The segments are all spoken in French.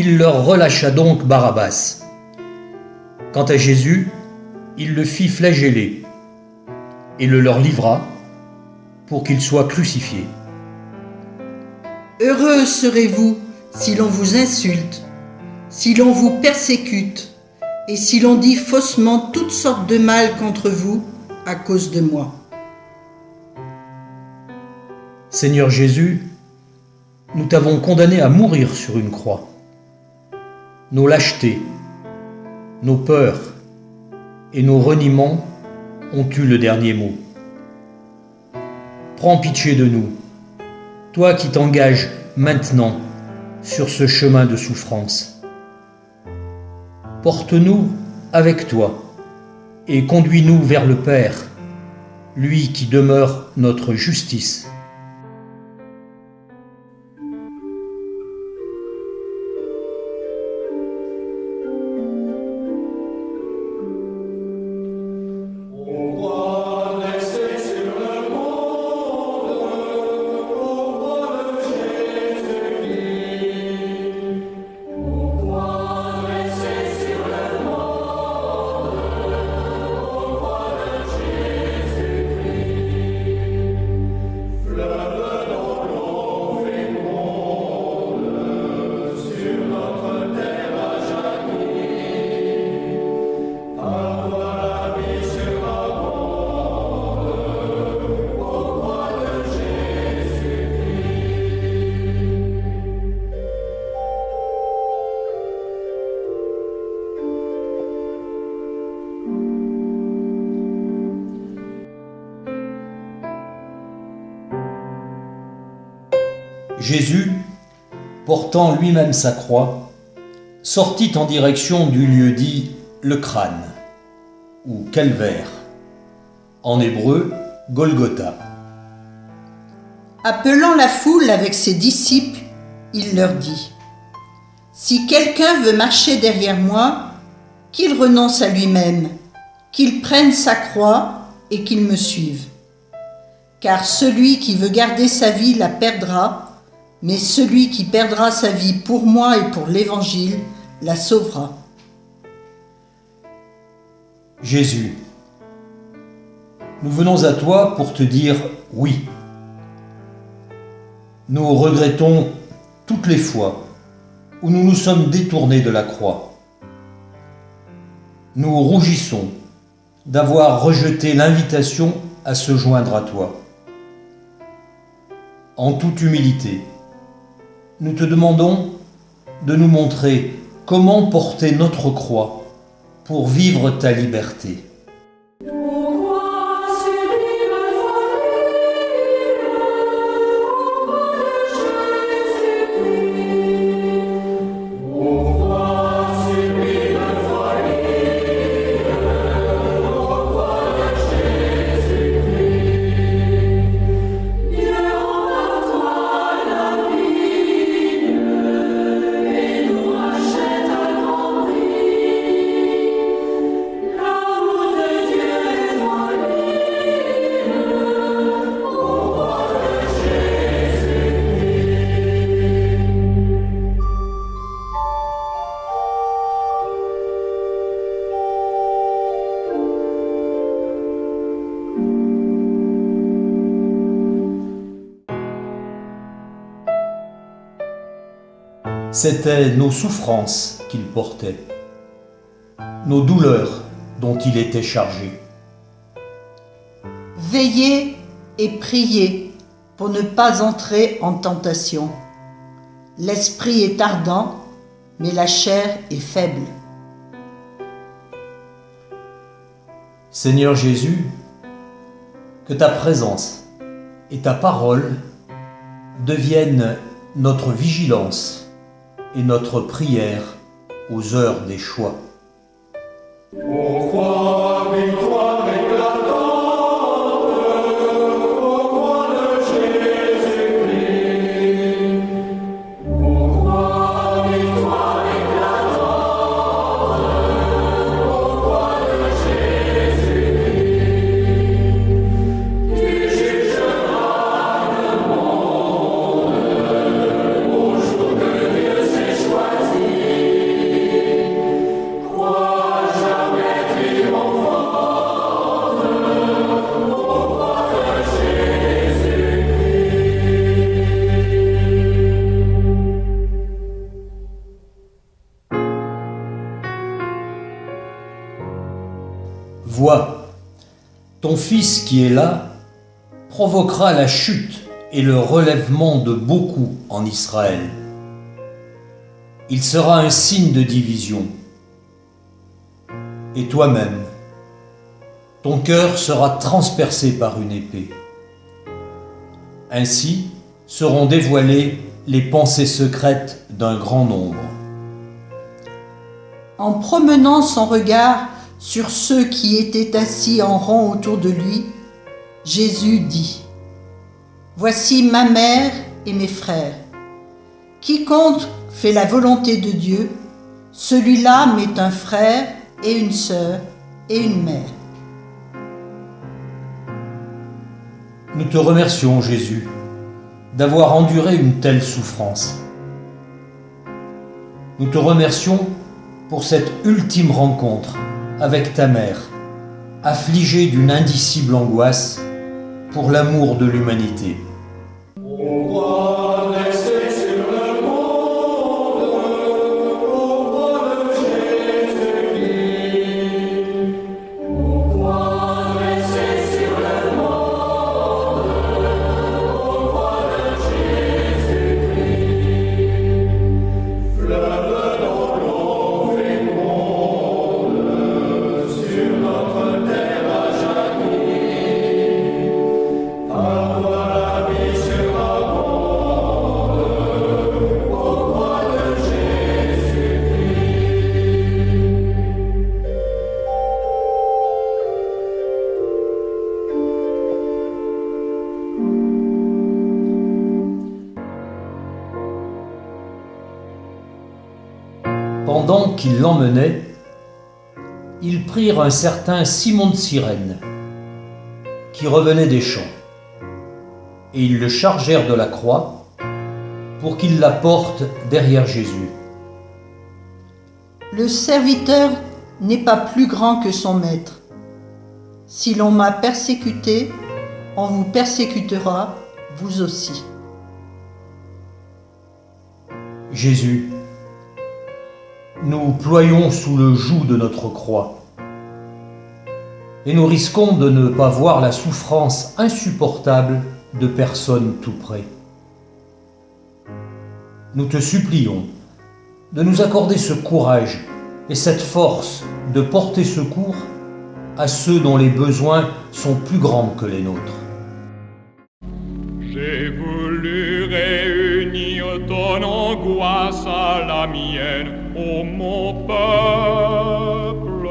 il leur relâcha donc Barabbas. Quant à Jésus, il le fit flageller et le leur livra pour qu'il soit crucifié. Heureux serez-vous si l'on vous insulte, si l'on vous persécute, et si l'on dit faussement toutes sortes de mal contre vous à cause de moi. Seigneur Jésus, nous t'avons condamné à mourir sur une croix. Nos lâchetés, nos peurs et nos reniements ont eu le dernier mot. Prends pitié de nous, toi qui t'engages maintenant sur ce chemin de souffrance. Porte-nous avec toi et conduis-nous vers le Père, lui qui demeure notre justice. Jésus, portant lui-même sa croix, sortit en direction du lieu dit le crâne, ou calvaire, en hébreu Golgotha. Appelant la foule avec ses disciples, il leur dit : si quelqu'un veut marcher derrière moi, qu'il renonce à lui-même, qu'il prenne sa croix et qu'il me suive. Car celui qui veut garder sa vie la perdra, mais celui qui perdra sa vie pour moi et pour l'Évangile la sauvera. Jésus, nous venons à toi pour te dire oui. Nous regrettons toutes les fois où nous nous sommes détournés de la croix. Nous rougissons d'avoir rejeté l'invitation à se joindre à toi. En toute humilité, nous te demandons de nous montrer comment porter notre croix pour vivre ta liberté. C'étaient nos souffrances qu'il portait, nos douleurs dont il était chargé. Veillez et priez pour ne pas entrer en tentation. L'esprit est ardent, mais la chair est faible. Seigneur Jésus, que ta présence et ta parole deviennent notre vigilance et notre prière aux heures des choix. On croit victoire éclatante, on croit de Jésus-Christ. On croit victoire éclatante, on croit de Jésus-Christ. Tu jugeras le monde au jour que Dieu s'est choisi. Vois, ton fils qui est là provoquera la chute et le relèvement de beaucoup en Israël. Il sera un signe de division. Et toi-même, ton cœur sera transpercé par une épée. Ainsi seront dévoilées les pensées secrètes d'un grand nombre. En promenant son regard sur ceux qui étaient assis en rang autour de lui, Jésus dit : « Voici ma mère et mes frères. Quiconque fait la volonté de Dieu, celui-là m'est un frère et une sœur et une mère. » Nous te remercions, Jésus, d'avoir enduré une telle souffrance. Nous te remercions pour cette ultime rencontre avec ta mère, affligée d'une indicible angoisse pour l'amour de l'humanité. Au roi blessé sur le monde, au roi de Jésus-Christ. Au roi blessé sur le monde, au roi de Jésus-Christ. Fleuve dont l'eau féconde sur notre terre à jaillir. Avoir la vie sur la bande, au roi de Jésus-Christ. Pendant qu'ils l'emmenaient, ils prirent un certain Simon de Cyrène, qui revenait des champs, et ils le chargèrent de la croix pour qu'il la porte derrière Jésus. Le serviteur n'est pas plus grand que son maître. Si l'on m'a persécuté, on vous persécutera, vous aussi. Jésus, nous ployons sous le joug de notre croix, et nous risquons de ne pas voir la souffrance insupportable de personnes tout près. Nous te supplions de nous accorder ce courage et cette force de porter secours à ceux dont les besoins sont plus grands que les nôtres. J'ai voulu réunir ton angoisse à la mienne, ô mon peuple.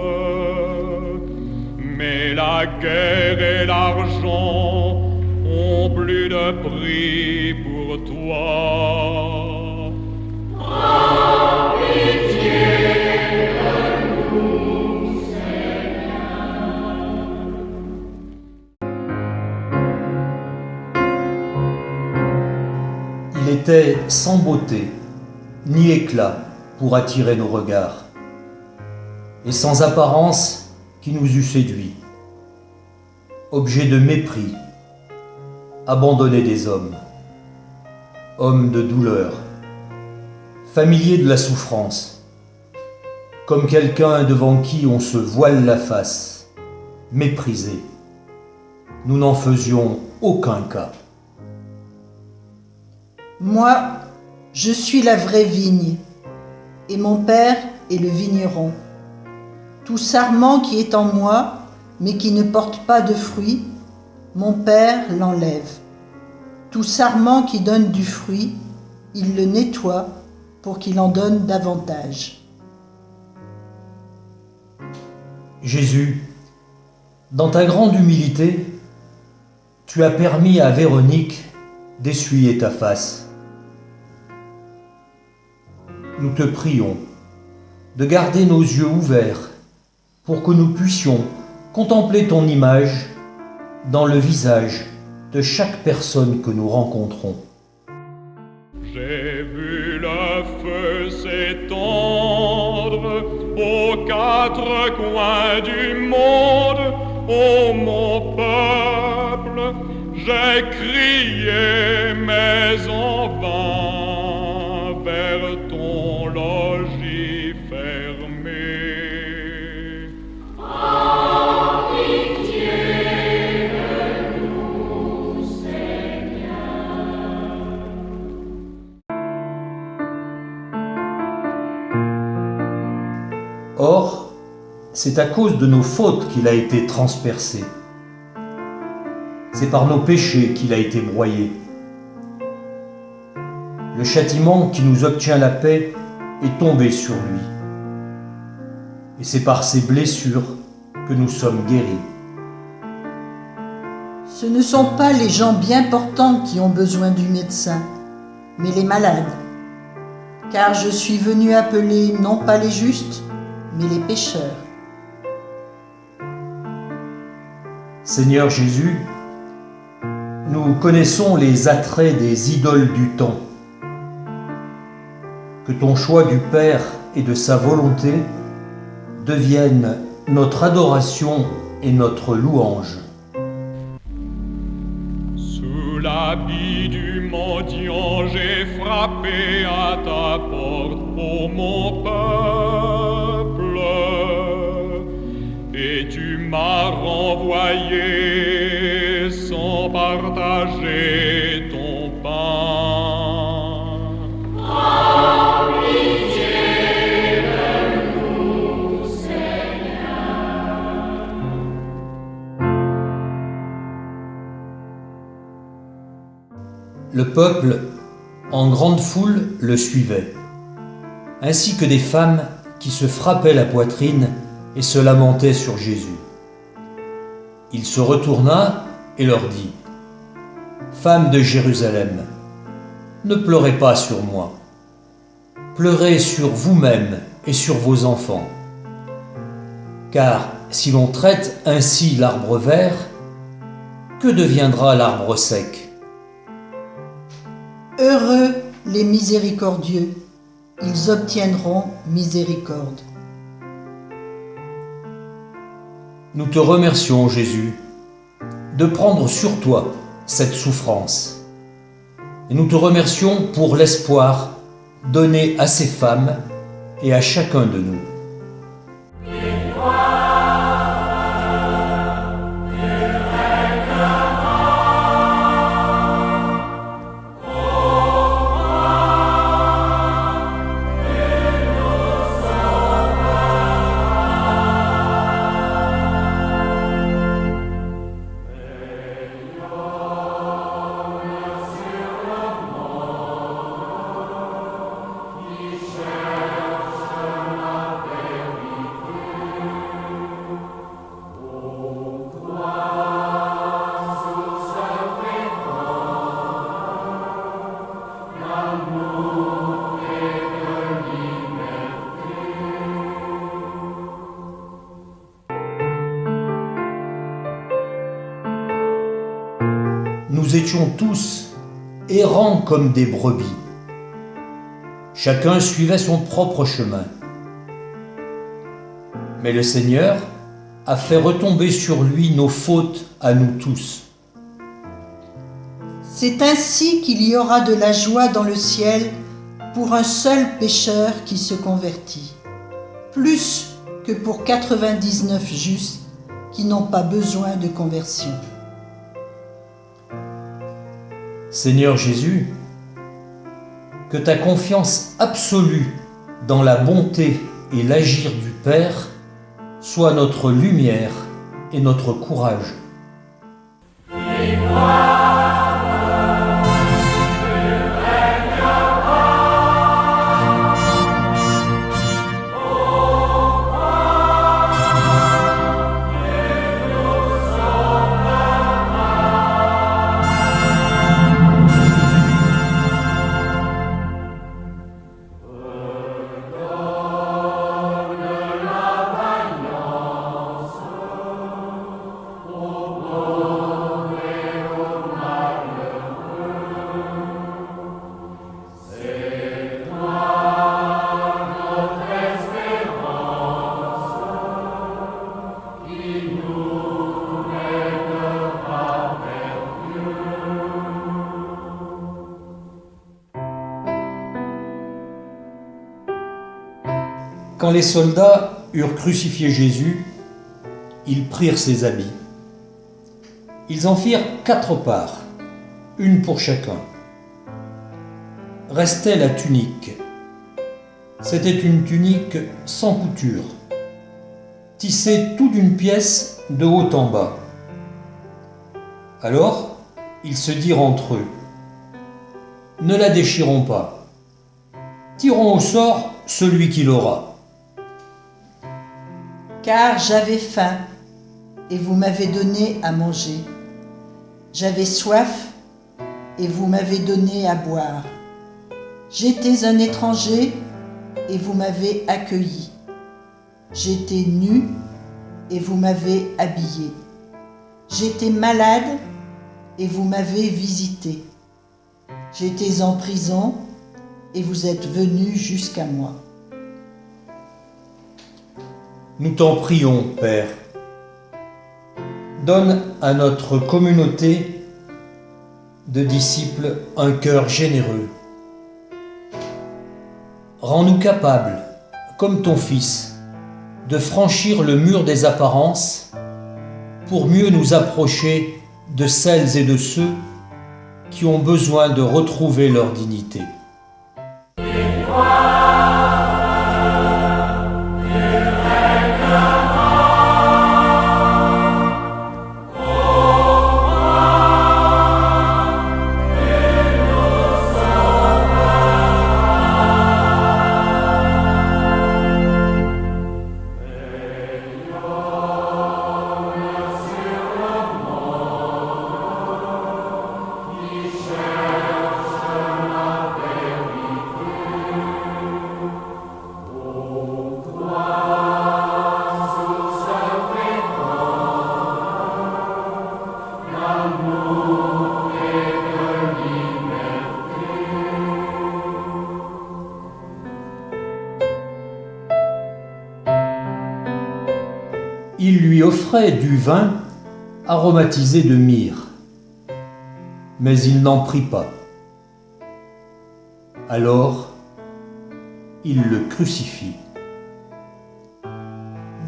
Mais la guerre et l'argent ont plus de prix pour toi. Il était sans beauté, ni éclat pour attirer nos regards, et sans apparence qui nous eût séduits. Objet de mépris, abandonné des hommes, homme de douleur, familier de la souffrance, comme quelqu'un devant qui on se voile la face, méprisé. Nous n'en faisions aucun cas. Moi, je suis la vraie vigne, et mon Père est le vigneron. Tout sarment qui est en moi, mais qui ne porte pas de fruits, mon Père l'enlève. Tout sarment qui donne du fruit, il le nettoie pour qu'il en donne davantage. Jésus, dans ta grande humilité, tu as permis à Véronique d'essuyer ta face. Nous te prions de garder nos yeux ouverts pour que nous puissions contempler ton image dans le visage de chaque personne que nous rencontrons. J'ai vu le feu s'étendre aux quatre coins du monde, ô mon peuple, j'ai crié mais en vain vers ton logis fermé. Or, c'est à cause de nos fautes qu'il a été transpercé. C'est par nos péchés qu'il a été broyé. Le châtiment qui nous obtient la paix est tombé sur lui. Et c'est par ses blessures que nous sommes guéris. Ce ne sont pas les gens bien portants qui ont besoin du médecin, mais les malades. Car je suis venu appeler non pas les justes, mais les pécheurs. Seigneur Jésus, nous connaissons les attraits des idoles du temps. Que ton choix du Père et de sa volonté devienne notre adoration et notre louange. Sous l'habit du mendiant, j'ai frappé à ta porte, ô mon peuple, et tu m'as renvoyé sans partager ton pain. Le peuple, en grande foule, le suivait, ainsi que des femmes qui se frappaient la poitrine et se lamentaient sur Jésus. Il se retourna et leur dit : « Femmes de Jérusalem, ne pleurez pas sur moi, pleurez sur vous-mêmes et sur vos enfants. Car si l'on traite ainsi l'arbre vert, que deviendra l'arbre sec ? Heureux les miséricordieux, ils obtiendront miséricorde. » Nous te remercions, Jésus, de prendre sur toi cette souffrance. Et nous te remercions pour l'espoir donné à ces femmes et à chacun de nous. Nous étions tous errants comme des brebis. Chacun suivait son propre chemin. Mais le Seigneur a fait retomber sur lui nos fautes à nous tous. C'est ainsi qu'il y aura de la joie dans le ciel pour un seul pécheur qui se convertit, plus que pour 99 justes qui n'ont pas besoin de conversion. Seigneur Jésus, que ta confiance absolue dans la bonté et l'agir du Père soit notre lumière et notre courage. Quand les soldats eurent crucifié Jésus, ils prirent ses habits. Ils en firent 4 parts, une pour chacun. Restait la tunique. C'était une tunique sans couture, tissée tout d'une pièce de haut en bas. Alors, ils se dirent entre eux, « Ne la déchirons pas, tirons au sort celui qui l'aura. » Car j'avais faim, et vous m'avez donné à manger. J'avais soif, et vous m'avez donné à boire. J'étais un étranger, et vous m'avez accueilli. J'étais nu, et vous m'avez habillé. J'étais malade, et vous m'avez visité. J'étais en prison, et vous êtes venus jusqu'à moi. Nous t'en prions, Père. Donne à notre communauté de disciples un cœur généreux. Rends-nous capables, comme ton Fils, de franchir le mur des apparences pour mieux nous approcher de celles et de ceux qui ont besoin de retrouver leur dignité. Il lui offrait du vin aromatisé de myrrhe, mais il n'en prit pas. Alors, il le crucifie.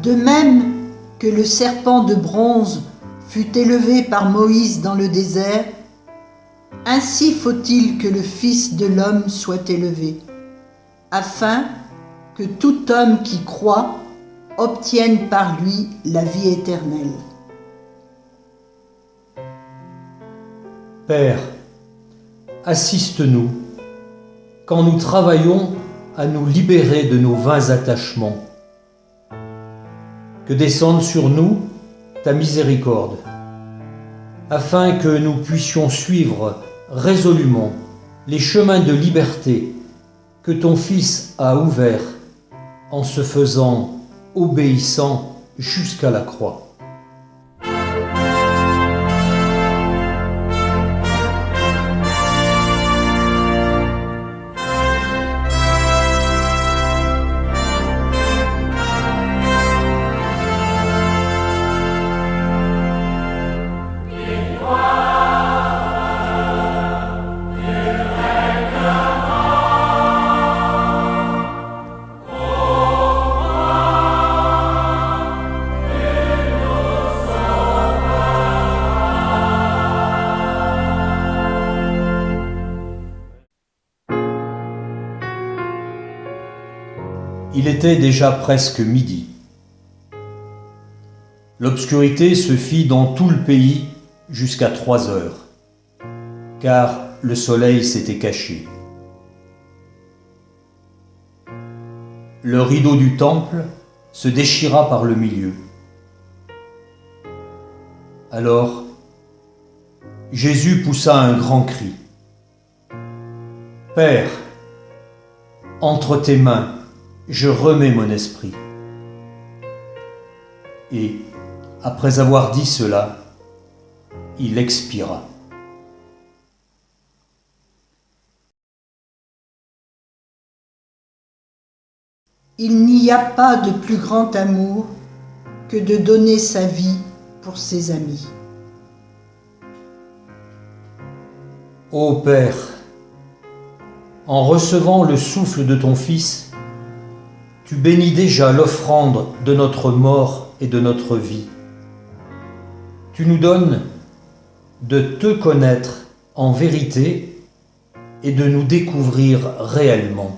De même que le serpent de bronze fut élevé par Moïse dans le désert, ainsi faut-il que le Fils de l'homme soit élevé, afin que tout homme qui croit obtienne par lui la vie éternelle. Père, assiste-nous quand nous travaillons à nous libérer de nos vains attachements. Que descende sur nous ta miséricorde, afin que nous puissions suivre résolument les chemins de liberté que ton Fils a ouverts en se faisant obéissant jusqu'à la croix. Il était déjà presque midi. L'obscurité se fit dans tout le pays jusqu'à 3 heures, car le soleil s'était caché. Le rideau du temple se déchira par le milieu. Alors, Jésus poussa un grand cri. « Père, entre tes mains, je remets mon esprit. » Et, après avoir dit cela, il expira. Il n'y a pas de plus grand amour que de donner sa vie pour ses amis. Ô Père, en recevant le souffle de ton Fils, tu bénis déjà l'offrande de notre mort et de notre vie. Tu nous donnes de te connaître en vérité et de nous découvrir réellement.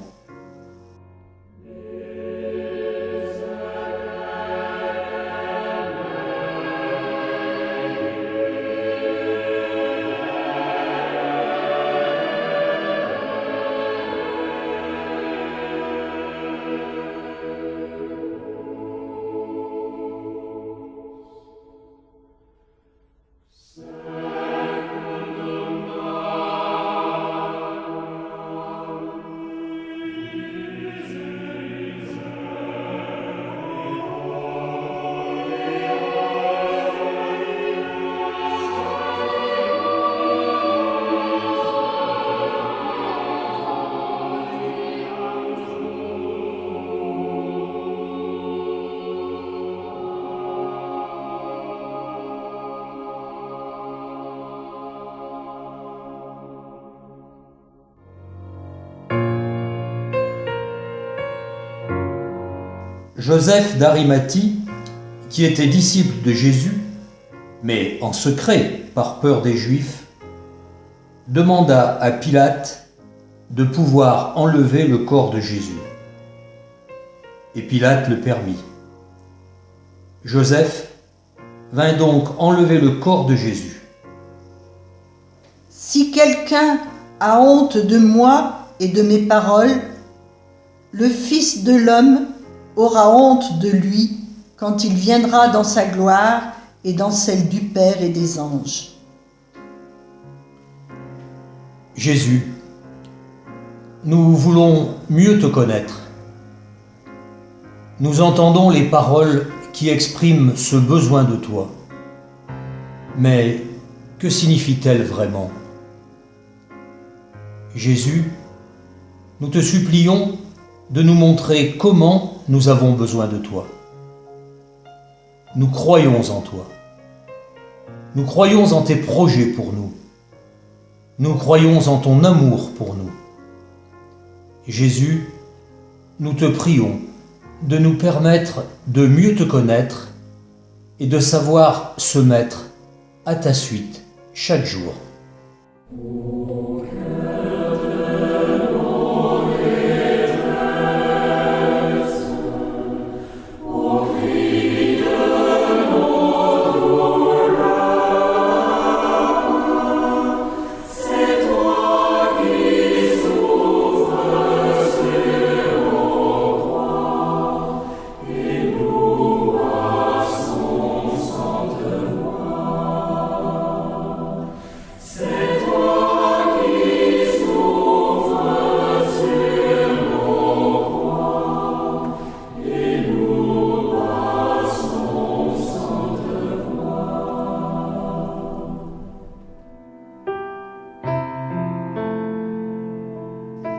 Joseph d'Arimathie, qui était disciple de Jésus, mais en secret par peur des Juifs, demanda à Pilate de pouvoir enlever le corps de Jésus. Et Pilate le permit. Joseph vint donc enlever le corps de Jésus. Si quelqu'un a honte de moi et de mes paroles, le Fils de l'homme aura honte de lui quand il viendra dans sa gloire et dans celle du Père et des anges. Jésus, nous voulons mieux te connaître. Nous entendons les paroles qui expriment ce besoin de toi. Mais que signifie-t-elle vraiment ? Jésus, nous te supplions de nous montrer comment nous avons besoin de toi. Nous croyons en toi. Nous croyons en tes projets pour nous. Nous croyons en ton amour pour nous. Jésus, nous te prions de nous permettre de mieux te connaître et de savoir se mettre à ta suite chaque jour.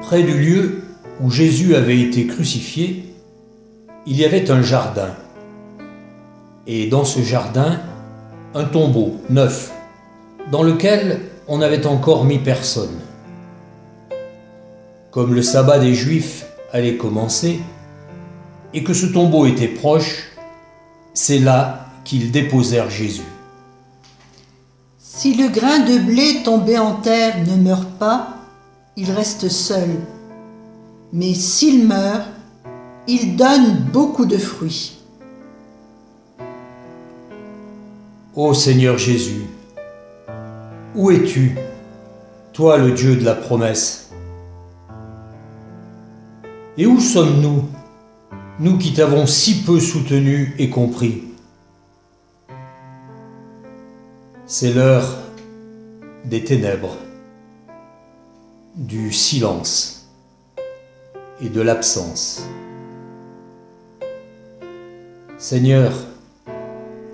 Près du lieu où Jésus avait été crucifié, il y avait un jardin. Et dans ce jardin, un tombeau neuf, dans lequel on n'avait encore mis personne. Comme le sabbat des Juifs allait commencer, et que ce tombeau était proche, c'est là qu'ils déposèrent Jésus. Si le grain de blé tombé en terre ne meurt pas, il reste seul. Mais s'il meurt, il donne beaucoup de fruits. Ô Seigneur Jésus, où es-tu, toi le Dieu de la promesse ? Et où sommes-nous, nous qui t'avons si peu soutenu et compris ? C'est l'heure des ténèbres, du silence et de l'absence. Seigneur,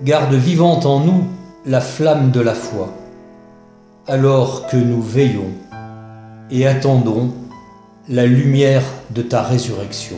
garde vivante en nous la flamme de la foi, alors que nous veillons et attendons la lumière de ta résurrection.